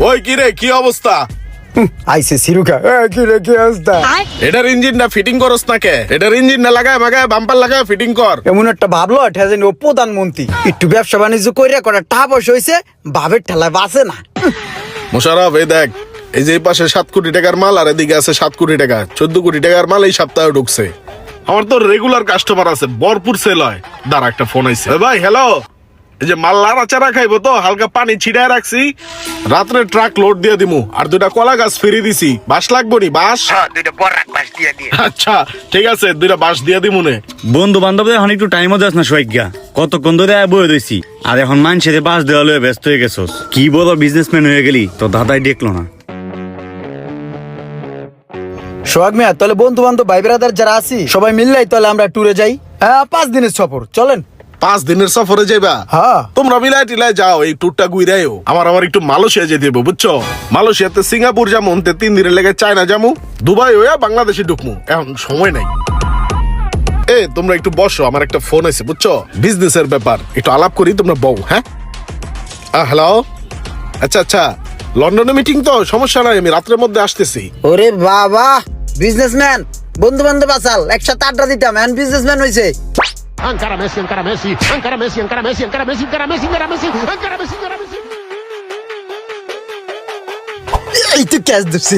ওই কি রে, কি অবস্থা? আইসে সিরুকা কি রে কি অবস্থা? এটার ইঞ্জিনটা ফিটিং করস না কে? এটার ইঞ্জিনটা লাগায় মাগায় বাম্পার লাগায় ফিটিং কর। এমন একটা ভাবলো ঠেজেন ও প্রধানমন্ত্রী একটু ব্যবসা বাণিজ্য কইরা করা টাকা পয়সা হইছে, ভাবের ঠেলায় বাঁচে না। মোশাররফ এই দেখ, এই যে এই পাশে 7 কোটি টাকার মাল আর এদিকে আছে 7 কোটি টাকা, 14 কোটি টাকার মাল এই সপ্তাহে ঢুকছে। আমার তো রেগুলার কাস্টমার আছে, ভরপুর সেল হয়। দাঁড়া একটা ফোন আইছে। ভাই হ্যালো, এই যে মাল লাড়াচাড়া খাইবো তো হালকা পানি ছিটায় রাখছি, রাত্রে ট্রাক লোড দিয়ে দিমু। আর 2টা কলা গাছ ফিরিয়ে দিছি। বাঁশ লাগবো নি? বাঁশ? আচ্ছা ঠিক আছে, 2টা বাঁশ দিয়ে দিমু নে। বন্ধু বান্ধবদের এখন একটু টাইমও যাস না সৈজ্ঞা, কতক্ষণ ধরে বয়ে রয়েছি আর এখন মানুষের বাস দেওয়া লয়ে ব্যস্ত হয়ে গেছস। কি বলো বিজনেসম্যান হয়ে গেলি, তো দাদাই দেখলো না। সোহাগ মিয়া, তাহলে বন্ধু বান্ধব ভাই ব্রাদার যারা আছি সবাই মিললেই তাহলে আমরা ট্যুরে যাই। হ্যাঁ, 5 দিনের সফর, চলেন। 5 দিনের সফরে যাইবা? হ্যাঁ। তোমরা মিলাই টিলাই যাও, এই ট্যুরটা ঘুরাইও। আমার একটু মালয়েশিয়া যেতে হবে, বুঝছো? মালয়েশিয়াতে সিঙ্গাপুর যাবো, 3 দিনের লেগে চায়না যাবো, দুবাই হইয়া বাংলাদেশে ঢুকমু। এখন সময় নাই। তোমরা একটু বসো, আমার একটা ফোন আছে, বুঝছো? বিজনেসের ব্যাপার, একটু আলাপ করি, তোমরা বউ। হ্যাঁ হ্যালো, আচ্ছা লন্ডনে মিটিং তো, সমস্যা নাই, আমি রাত্রের মধ্যে আসতেছি। ওরে বাবা, বিজনেসম্যান, বন্ধু বান্ধব আসাল একসাথে আড্ডা দিতাম, এখন বিজনেসম্যান হইছে। Ankara Messi, Ankara Messi, Ankara Messi, Ankara Messi, Ankara Messi, Ankara Messi, Ankara Messi, Ankara Messi, Ankara Messi. এই তো ক্যাচ দিচ্ছি।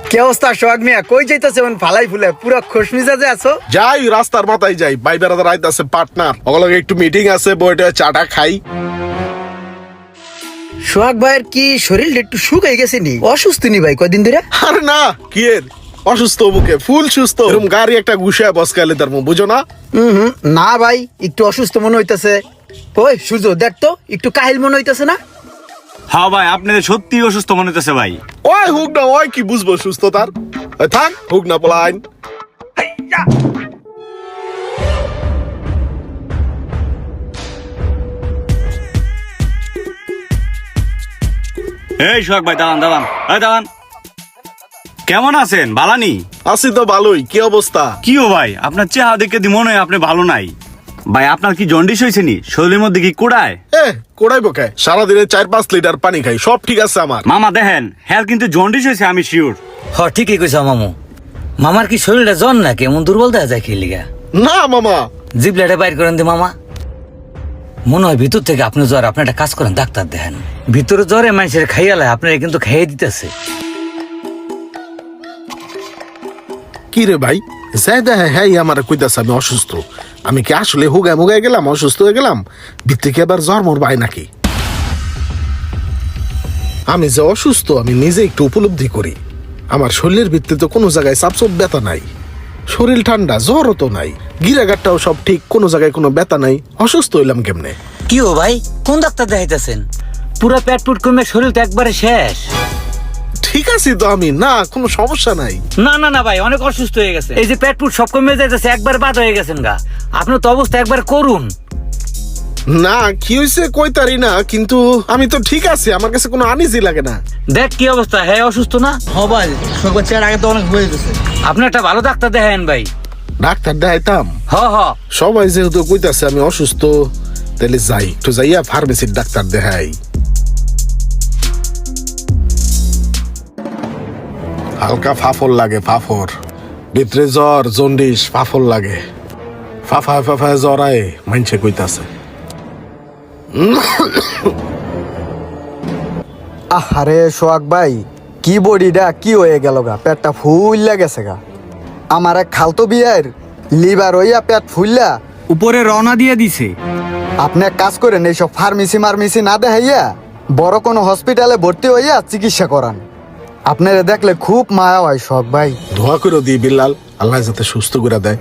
কি অবস্থা সোহাগ মিয়া, কই যাইতেছে? ফালাই ফুলে পুরো খুশ মিজাজে আছো? যাই, রাস্তার মাথায় যাই, ভাই বেড়াদার আইতাছে, পার্টনার ওগুলোকে একটু মিটিং আছে, বইটা চাটা খাই। সোহাগ ভাইয়ের কি শরীরটা একটু শুকাই গেছে নি? অসুস্থ নি ভাই কয়দিন ধরে? আরে না, কি এর অসুস্থ, মুখে ফুল সুস্থ, এরকম গাড়ি একটা গুছায় বসকালে তার মুখ, বুঝো না? না ভাই, একটু অসুস্থ মনে হইতাছে। ওই সূর্য, দেখ তো একটু কাহিল মনে হইতাছে না? হ্যাঁ ভাই, আপনাদের সত্যি অসুস্থ মনে হতেছে ভাই। ওই হুক না, ওই কি বুঝবো সুস্থতার? থাক, হুক না পলাইন। এই সোহাগ ভাই, দাঁড়ান। কেমন আছেন? বালানি? আছি তো ভালোই, কি অবস্থা? কি ও ভাই, আপনার চেহারা দেখে দি মনে হয় আপনি ভালো নাই। ভাই আপনার কি জন্ডিস হয়েছে নি? শরীরের মধ্যে কি কোড়ায়? কোড়াইবো কে? সারাদিনে 4-5 লিটার পানি খাই, সব ঠিক আছে আমার। মামা দেখেন, হ্যাঁ কিন্তু জন্ডিস হয়েছে, আমি শিওর। হ, ঠিকই কইছ মামু। মামার কি শরীরটা জ্বর না কেমন দুর্বল দেখা যায় খেলিগা? না মামা, জিবলাটা বাইর করেন দি মামা। মনে হয় ভিতর থেকে আপনি জ্বর, আপনি একটা কাজ করেন, ডাক্তার দেখেন। ভিতরে জ্বরে মানুষের খাইয়ালে আপনারা কিন্তু খাইয়ে দিতেছে। কি রে ভাই, যাই দেখে হ্যাঁ আমার কইতাছে আমি অসুস্থ। আমি কি আসলে হুগায় মুগায় গেলাম, অসুস্থ হয়ে গেলাম? ভিত্তি কি আবার জ্বর মর ভাই নাকি? আমি যে অসুস্থ আমি নিজে একটু উপলব্ধি করি। আমার শরীরের ভিত্তিতে কোনো জায়গায় চাপচোপ ব্যথা নাই, শরীর ঠান্ডা, জ্বরও তো নাই, গিরাগারটাও সব ঠিক, কোনো জায়গায় কোনো ব্যথা নাই। অসুস্থ হইলাম কেমনে? কি ও ভাই, কোন ডাক্তার দেখাইতেছেন? পুরা পেট পুট কমে শরীর তো একবারে শেষ। ঠিক আছে তো আমি, না কোনো সমস্যা নাই। না ভাই, অনেক অসুস্থ হয়ে গেছে। এই যে পেট পুট সব কমে যাইতেছে, একবার বাদ হয়ে গেছেন গা। আপনার তো অবস্থা একবার করুন। না কি হয়েছে কইতারি না, কিন্তু আমি তো ঠিক আছে, আমার কাছে কোনো আনিজি লাগে না। দেখ কি অবস্থা, হ্যাঁ অসুস্থ না? হ্যাঁ ভাই, সোহাগ চেয়ার আগে তো অনেক হয়ে গেছে। আপনি একটা ভালো ডাক্তার দেখায়েন ভাই। ডাক্তার দেখাইতাম? হ সবাই যেহেতু কইতাছে আমি অসুস্থ, তাহলে যাই, একটু যাইয়া ফার্মেসির ডাক্তার দেখাই। হালকা ফাফর লাগে, ফাফর ভিতরে জ্বর, জন্ডিস, ফাফর লাগে, ফাফায় জ্বর আয়, মাইনছে কইতাছে। আরে সোহাগ ভাই, কি বডিটা কি হয়ে গেল গা? পেটটা ফুললা গেছে গা। আমার এক খালতো বিয়ের লিভার হইয়া পেট ফুললা উপরে রওনা দিয়ে দিছে। আপনি এক কাজ করেন, এইসব ফার্মেসি মার্মেসি না দেখাইয়া বড় কোনো হসপিটালে ভর্তি হইয়া চিকিৎসা করান। আপনারা দেখলে খুব মায়া হয় সোহাগ ভাই। ধোয়া করে দিই বিল্লাল, আল্লাহ যাতে সুস্থ করে দেয়।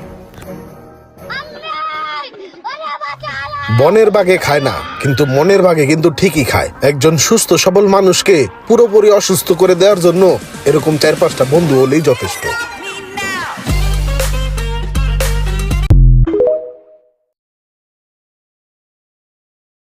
বনের বাঘে খায় না, কিন্তু মনের বাঘে কিন্তু ঠিকই খায়। একজন সুস্থ সবল মানুষকে পুরোপুরি অসুস্থ করে দেওয়ার জন্য এরকম 4-5টা বন্ধু হলেই যথেষ্ট।